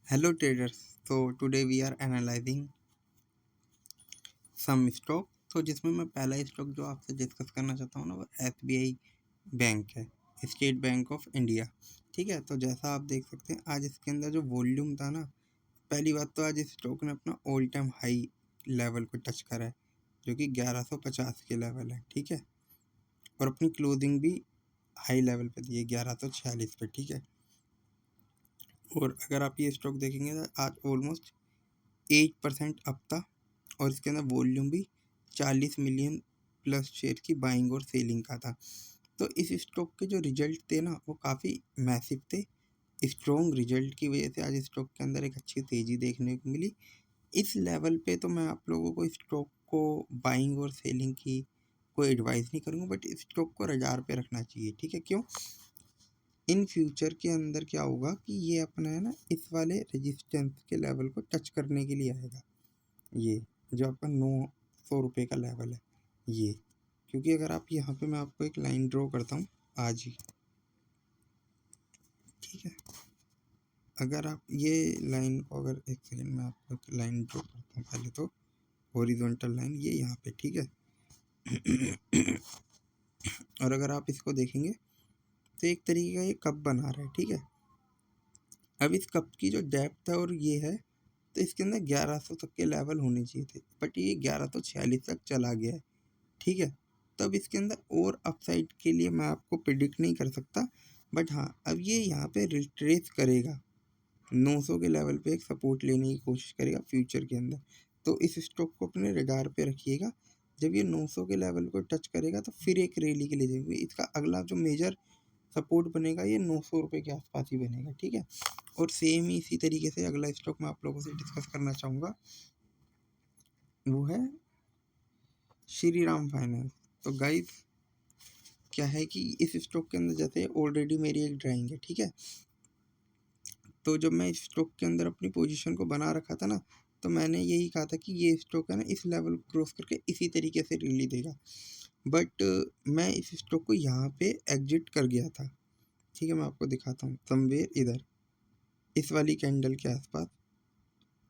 Hello traders. So today we are analyzing some stock. तो जिसमें मैं पहला स्टॉक जो आपसे डिस्कस करना चाहता हूँ ना वो SBI बैंक है, स्टेट बैंक ऑफ इंडिया। ठीक है, तो जैसा आप देख सकते हैं आज इसके अंदर जो वॉल्यूम था ना, पहली बात तो आज इस स्टॉक ने अपना ऑल टाइम हाई लेवल को टच करा है जो कि 1150 के लेवल है। ठीक है, और अपनी क्लोजिंग भी हाई लेवल पे दी है 1146 पे। ठीक है, और अगर आप ये स्टॉक देखेंगे तो आज ऑलमोस्ट 8% अप था और इसके अंदर वॉल्यूम भी 40 मिलियन प्लस शेयर की बाइंग और सेलिंग का था। तो इस स्टॉक के जो रिजल्ट थे ना वो काफ़ी मैसिव थे। स्ट्रॉन्ग रिजल्ट की वजह से आज स्टॉक के अंदर एक अच्छी तेज़ी देखने को मिली। इस लेवल पे तो मैं आप लोगों को स्टॉक को बाइंग और सेलिंग की कोई एडवाइस नहीं करूँगा, बट स्टॉक को रडार पे रखना चाहिए। ठीक है, क्यों? इन फ्यूचर के अंदर क्या होगा कि ये अपना है ना इस वाले रेजिस्टेंस के लेवल को टच करने के लिए आएगा। ये जो आपका 900 रुपये का लेवल है ये, क्योंकि अगर आप यहाँ पे मैं आपको एक लाइन ड्रॉ करता हूँ आज ही। ठीक है, अगर आप ये लाइन को अगर एक सेकेंड में आपको एक लाइन ड्रॉ करता हूँ, पहले तो हॉरिजॉन्टल लाइन ये यहाँ पे। ठीक है और अगर आप इसको देखेंगे तो एक तरीके का ये कप बना रहा है। ठीक है, अब इस कप की जो डेप्थ है और ये है तो इसके अंदर 1100 तक के लेवल होने चाहिए थे, बट ये 1146 तक चला गया है। ठीक है, तब इसके अंदर और अपसाइड के लिए मैं आपको प्रिडिक्ट नहीं कर सकता, बट हाँ अब ये यहाँ पे रिट्रेस करेगा, 900 के लेवल पे एक सपोर्ट लेने की कोशिश करेगा फ्यूचर के अंदर। तो इस स्टॉक को अपने रडार पे रखिएगा। जब ये 900 के लेवल को टच करेगा तो फिर एक रैली के लिए जाएंगे। इसका अगला जो मेजर सपोर्ट बनेगा ये 900 रुपये के आसपास ही बनेगा। ठीक है, और सेम ही इसी तरीके से अगला स्टॉक मैं आप लोगों से डिस्कस करना चाहूँगा, वो है श्री राम फाइनेंस। तो गाइस क्या है कि इस स्टॉक के अंदर जैसे ऑलरेडी मेरी एक ड्राइंग है। ठीक है, तो जब मैं इस स्टॉक के अंदर अपनी पोजीशन को बना रखा था ना, तो मैंने यही कहा था कि ये स्टॉक है ना इस लेवल को क्रॉस करके इसी तरीके से रैली देगा, बट मैं इस स्टॉक को यहाँ पे एग्जिट कर गया था। ठीक है, मैं आपको दिखाता हूँ, समवेयर इधर इस वाली कैंडल के आसपास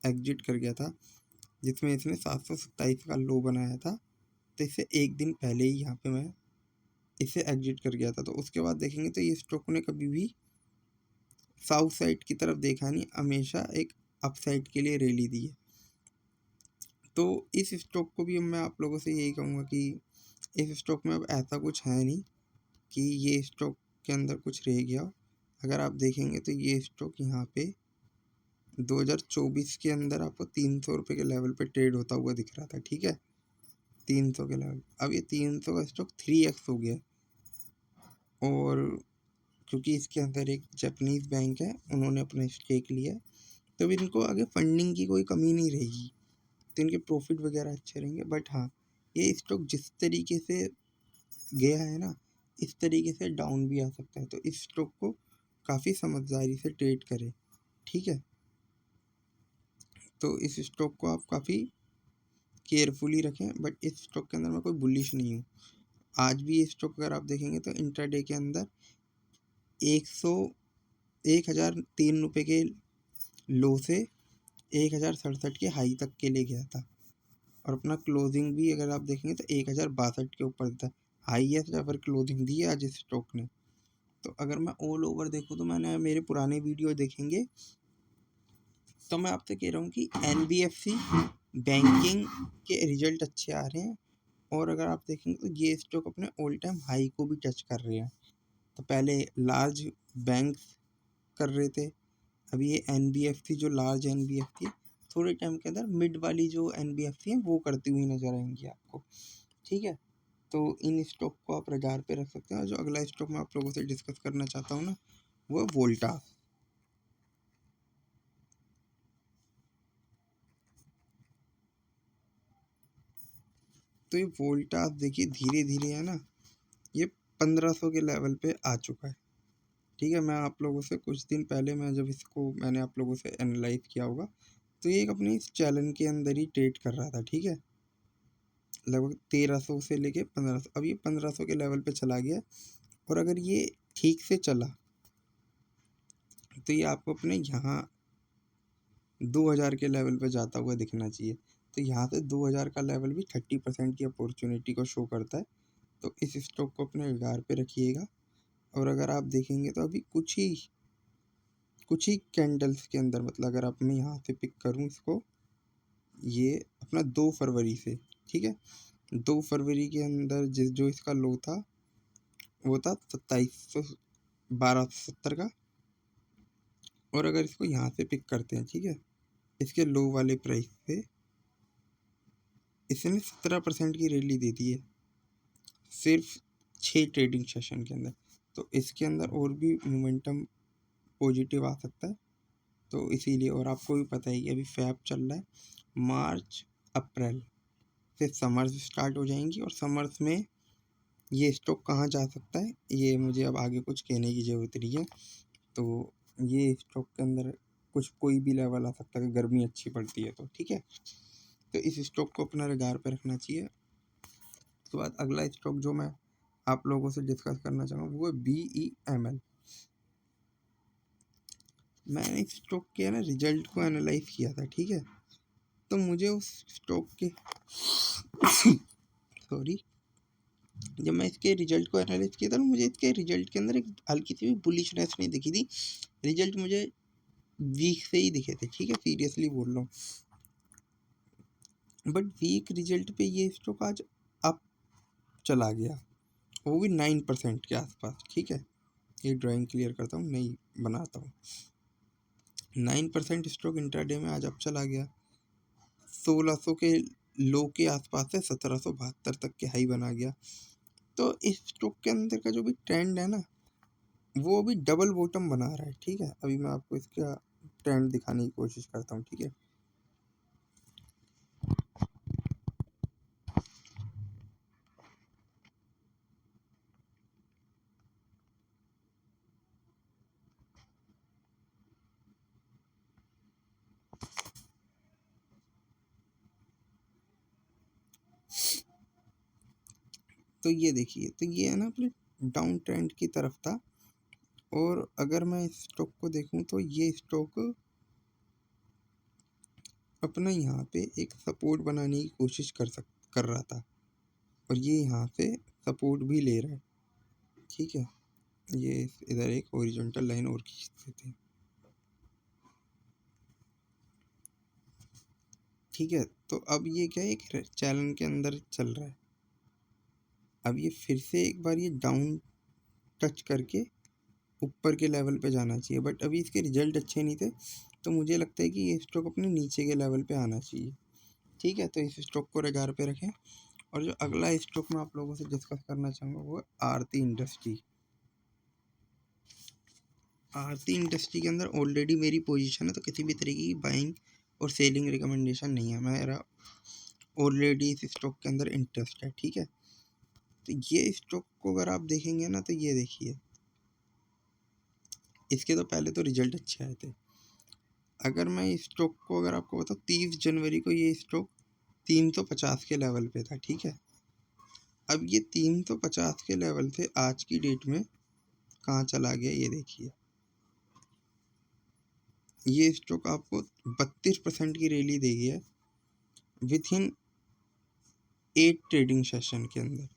एग्जिट कर गया था, जिसमें इसने 727 का लो बनाया था। तो इससे एक दिन पहले ही यहाँ पे मैं इसे एग्जिट कर गया था। तो उसके बाद देखेंगे तो ये स्टॉक ने कभी भी साउथ साइड की तरफ देखा नहीं, हमेशा एक अप साइड के लिए रैली दी है। तो इस स्टॉक को भी मैं आप लोगों से यही कहूँगा कि इस स्टॉक में अब ऐसा कुछ है नहीं कि ये स्टॉक के अंदर कुछ रह गया हो। अगर आप देखेंगे तो ये स्टॉक यहाँ पे 2024 के अंदर आपको 300 रुपये के लेवल पे ट्रेड होता हुआ दिख रहा था। ठीक है, 300 के लेवल, अब ये 300 का स्टॉक 3x हो गया। और क्योंकि इसके अंदर एक जापानीज़ बैंक है, उन्होंने अपना स्टेक लिया है, तो इनको आगे फंडिंग की कोई कमी नहीं रहेगी, तो इनके प्रॉफिट वगैरह अच्छे रहेंगे। बट हाँ, ये स्टॉक जिस तरीके से गया है ना, इस तरीके से डाउन भी आ सकता है, तो इस स्टॉक को काफ़ी समझदारी से ट्रेड करें। ठीक है, तो इस स्टॉक को आप काफ़ी केयरफुली रखें, बट इस स्टॉक के अंदर मैं कोई बुलिश नहीं हूँ। आज भी ये स्टॉक अगर आप देखेंगे तो इंट्राडे के अंदर 1003 रुपये के लो से 1067 के हाई तक के लिए गया था, और अपना क्लोजिंग भी अगर आप देखेंगे तो 1062 के ऊपर था। हाईएस्ट एवर क्लोजिंग दी है आज इस स्टॉक ने। तो अगर मैं ऑल ओवर देखूँ तो मैंने मेरे पुराने वीडियो देखेंगे तो मैं आपसे कह रहा हूँ कि NBFC बैंकिंग के रिजल्ट अच्छे आ रहे हैं, और अगर आप देखेंगे तो ये स्टॉक अपने ऑल टाइम हाई को भी टच कर रहे हैं। तो पहले लार्ज बैंक कर रहे थे, अभी ये NBFC जो लार्ज NBFC है, थोड़े टाइम के अंदर मिड वाली जो NBFC है वो करती हुई नजर आएंगी आपको। ठीक है, तो इन स्टॉक को आप रडार पे रख सकते हैं। और जो अगला स्टॉक मैं आप लोगों से डिस्कस करना चाहता हूँ ना, वो है वोल्टास। तो ये वोल्टास देखिए धीरे धीरे है ना ये 1500 के लेवल पे आ चुका है। ठीक है, मैं आप लोगों से कुछ दिन पहले मैं जब इसको मैंने आप लोगों से एनालाइज किया होगा, तो ये एक अपनी इस चैलेंज के अंदर ही ट्रेड कर रहा था। ठीक है, लगभग 1300 से लेके 1500, अब ये 1500 के लेवल पे चला गया। और अगर ये ठीक से चला तो ये आपको अपने यहाँ 2000 के लेवल पे जाता हुआ दिखना चाहिए। तो यहाँ से 2000 का लेवल भी 30% की अपॉर्चुनिटी को शो करता है। तो इस स्टॉक को अपने रडार पे रखिएगा। और अगर आप देखेंगे तो अभी कुछ ही कैंडल्स के अंदर, मतलब अगर आप मैं यहाँ से पिक करूँ इसको, ये अपना 2 फरवरी से, ठीक है, 2 फरवरी के अंदर जो इसका लो था वो था 1270 का। और अगर इसको यहाँ से पिक करते हैं, ठीक है, इसके लो वाले प्राइस पे इसने 17% की रैली दे दी है सिर्फ 6 ट्रेडिंग सेशन के अंदर। तो इसके अंदर और भी मोमेंटम पॉजिटिव आ सकता है। तो इसीलिए, और आपको भी पता है कि अभी फैब चल रहा है, मार्च अप्रैल से समर्स स्टार्ट हो जाएंगी। और समर्स में ये स्टॉक कहाँ जा सकता है, ये मुझे अब आगे कुछ कहने की ज़रूरत नहीं है। तो ये स्टॉक के अंदर कोई भी लेवल आ सकता है अगर गर्मी अच्छी पड़ती है तो, ठीक है। तो इस स्टॉक को अपना रडार पे रखना चाहिए। उसके बाद अगला स्टॉक जो मैं आप लोगों से डिस्कस करना चाहूँगा वो है BEML। मैंने इस स्टॉक के ना रिजल्ट को एनालाइज किया था, ठीक है। तो मुझे उस स्टॉक के सॉरी, जब मैं इसके रिजल्ट को एनालाइज किया था ना, मुझे इसके रिजल्ट के अंदर एक हल्की सी भी बुलिशनेस नहीं दिखी थी। रिजल्ट मुझे वीक से ही दिखे थे, ठीक है, सीरियसली बोल रहा हूँ। बट वीक रिजल्ट पे ये स्टॉक आज अप चला गया, वो भी 9% के आसपास, ठीक है। ये ड्राइंग क्लियर करता हूँ, नहीं बनाता हूँ। 9% स्टॉक इंट्राडे में आज अप चला गया। 1600 के लो के आसपास से 1772 तक के हाई बना गया। तो इस स्टॉक के अंदर का जो भी ट्रेंड है ना, वो अभी डबल बॉटम बना रहा है, ठीक है। अभी मैं आपको इसका ट्रेंड दिखाने की कोशिश करता हूँ, ठीक है। तो ये देखिए, तो ये है ना अपने डाउन ट्रेंड की तरफ था। और अगर मैं इस स्टॉक को देखूं तो ये स्टॉक अपना यहाँ पे एक सपोर्ट बनाने की कोशिश कर रहा था। और ये यहाँ से सपोर्ट भी ले रहा है, ठीक है। ये इधर एक हॉरिजॉन्टल लाइन और खींचते थे, ठीक है। तो अब ये क्या है, एक चैनल के अंदर चल रहा है। अब ये फिर से एक बार ये डाउन टच करके ऊपर के लेवल पे जाना चाहिए, बट अभी इसके रिजल्ट अच्छे नहीं थे। तो मुझे लगता है कि ये स्टॉक अपने नीचे के लेवल पे आना चाहिए, ठीक है। तो इस स्टॉक को रडार पे रखें। और जो अगला स्टॉक मैं आप लोगों से डिस्कस करना चाहूँगा वो है आरती इंडस्ट्री। आरती इंडस्ट्री के अंदर ऑलरेडी मेरी पोजीशन है, तो किसी भी तरीके की बाइंग और सेलिंग रिकमेंडेशन नहीं है, मेरा ऑलरेडी इस स्टॉक के अंदर इंटरेस्ट है, ठीक है। तो ये स्टॉक को अगर आप देखेंगे ना, तो ये देखिए, इसके तो पहले तो रिजल्ट अच्छे आए थे। अगर मैं इस स्टॉक को अगर आपको बताऊँ, 30 जनवरी को ये स्टॉक 350 के लेवल पे था, ठीक है। अब ये 350 के लेवल से आज की डेट में कहाँ चला गया, ये देखिए। ये स्टॉक आपको 32% की रैली देगी है विथ इन 8 ट्रेडिंग सेशन के अंदर।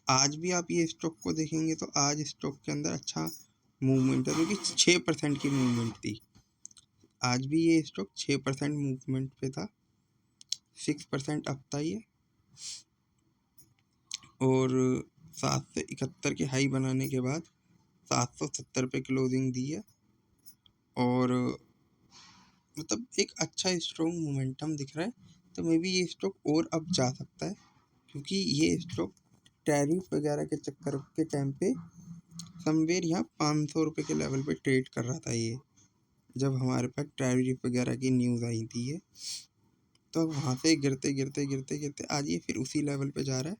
आज भी आप ये स्टॉक को देखेंगे तो आज स्टॉक के अंदर अच्छा मूवमेंट है, क्योंकि 6% की मूवमेंट थी। आज भी ये स्टॉक 6% मूवमेंट पे था, 6% अप था ये। और 771 के हाई बनाने के बाद 770 पे क्लोजिंग दी है। और मतलब एक अच्छा स्ट्रॉन्ग मोमेंटम दिख रहा है। तो मे बी ये स्टॉक और अब जा सकता है, क्योंकि ये स्टॉक टैरिफ वगैरह के चक्कर के टाइम पे समवेयर यहाँ 500 रुपये के लेवल पे ट्रेड कर रहा था ये, जब हमारे पास टैरिफ वगैरह की न्यूज़ आई थी ये। तो वहाँ से गिरते गिरते गिरते गिरते आज ये फिर उसी लेवल पे जा रहा है।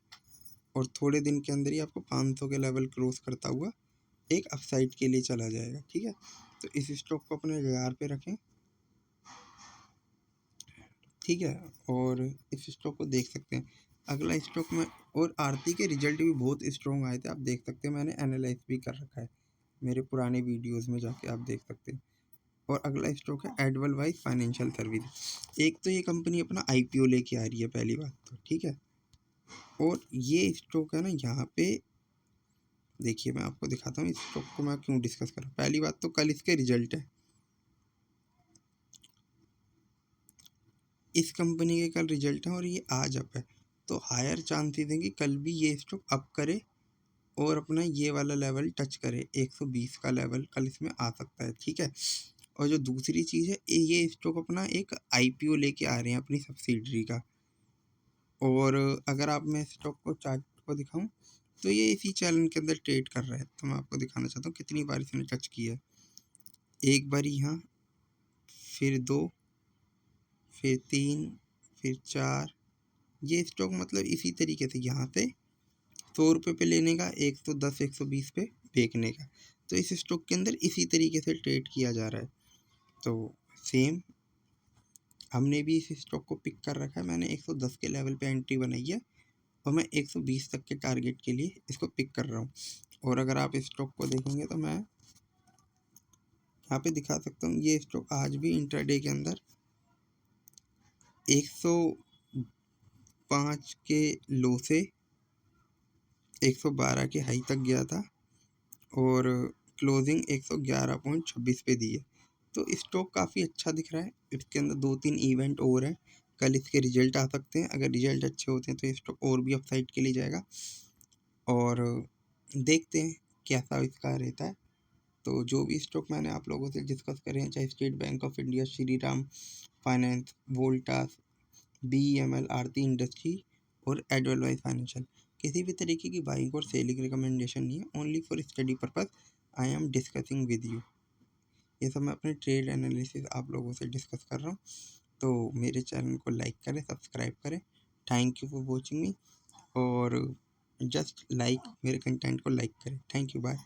और थोड़े दिन के अंदर ही आपको 500 के लेवल क्रॉस करता हुआ एक अपसाइड के लिए चला जाएगा, ठीक है। तो इस स्टॉक को अपने रडार पे रखें, ठीक है। और इस स्टॉक को देख सकते हैं। अगला स्टॉक में, और आरती के रिजल्ट भी बहुत स्ट्रॉन्ग आए थे, आप देख सकते हैं, मैंने एनालाइज भी कर रखा है, मेरे पुराने वीडियोस में जाके आप देख सकते हैं। और अगला स्टॉक है एडवलवाइज फाइनेंशियल सर्विस। एक तो ये कंपनी अपना IPO लेके आ रही है, पहली बात तो ठीक है। और ये स्टॉक है ना, यहाँ पे देखिए मैं आपको दिखाता हूँ इस स्टॉक को मैं क्यों डिस्कस कर रहा हूँ। पहली बात तो कल इसके रिजल्ट है, इस कंपनी के कल रिजल्ट है और ये आज अप है, तो हायर चांसेस हैं कि कल भी ये स्टॉक अप करे और अपना ये वाला लेवल टच करे। 120 का लेवल कल इसमें आ सकता है, ठीक है। और जो दूसरी चीज़ है, ये स्टॉक अपना एक IPO लेके आ रहे हैं अपनी सब्सिडरी का। और अगर आप मैं स्टॉक को चार्ट को दिखाऊं तो ये इसी चैनल के अंदर ट्रेड कर रहा है, तो मैं आपको दिखाना चाहता हूँ कितनी बार इसने टच किया है। एक बार यहाँ, फिर 2, फिर 3, फिर 4। ये स्टॉक मतलब इसी तरीके से यहाँ से 100 रुपये पे लेने का, 110 120 पे बेचने का। तो इस स्टॉक के अंदर इसी तरीके से ट्रेड किया जा रहा है। तो सेम हमने भी इस स्टॉक को पिक कर रखा है। मैंने 110 के लेवल पे एंट्री बनाई है और मैं 120 तक के टारगेट के लिए इसको पिक कर रहा हूँ। और अगर आप इस स्टॉक को देखेंगे तो मैं यहाँ पे दिखा सकता हूँ, ये स्टॉक आज भी इंट्राडे के अंदर 105 के लो से 112 के हाई तक गया था और क्लोजिंग 111.26 पे दी है। तो स्टॉक काफ़ी अच्छा दिख रहा है। इसके अंदर 2-3 इवेंट और हैं, कल इसके रिजल्ट आ सकते हैं। अगर रिजल्ट अच्छे होते हैं तो स्टॉक और भी अपसाइड के लिए जाएगा और देखते हैं कैसा इसका रहता है। तो जो भी स्टॉक मैंने आप लोगों से डिस्कस करे हैं, चाहे state bank of India, Shriram finance, Voltas, BEML, Aarti industry और एडवलवाइज फाइनेंशियल, किसी भी तरीके की बाइंग और सेलिंग रिकमेंडेशन नहीं है, only for study purpose I am discussing with you. ये सब मैं अपने ट्रेड एनालिसिस आप लोगों से डिस्कस कर रहा हूँ। तो मेरे चैनल को लाइक करें, सब्सक्राइब करें। Thank you for watching me और जस्ट लाइक मेरे कंटेंट को लाइक करें। Thank you, bye.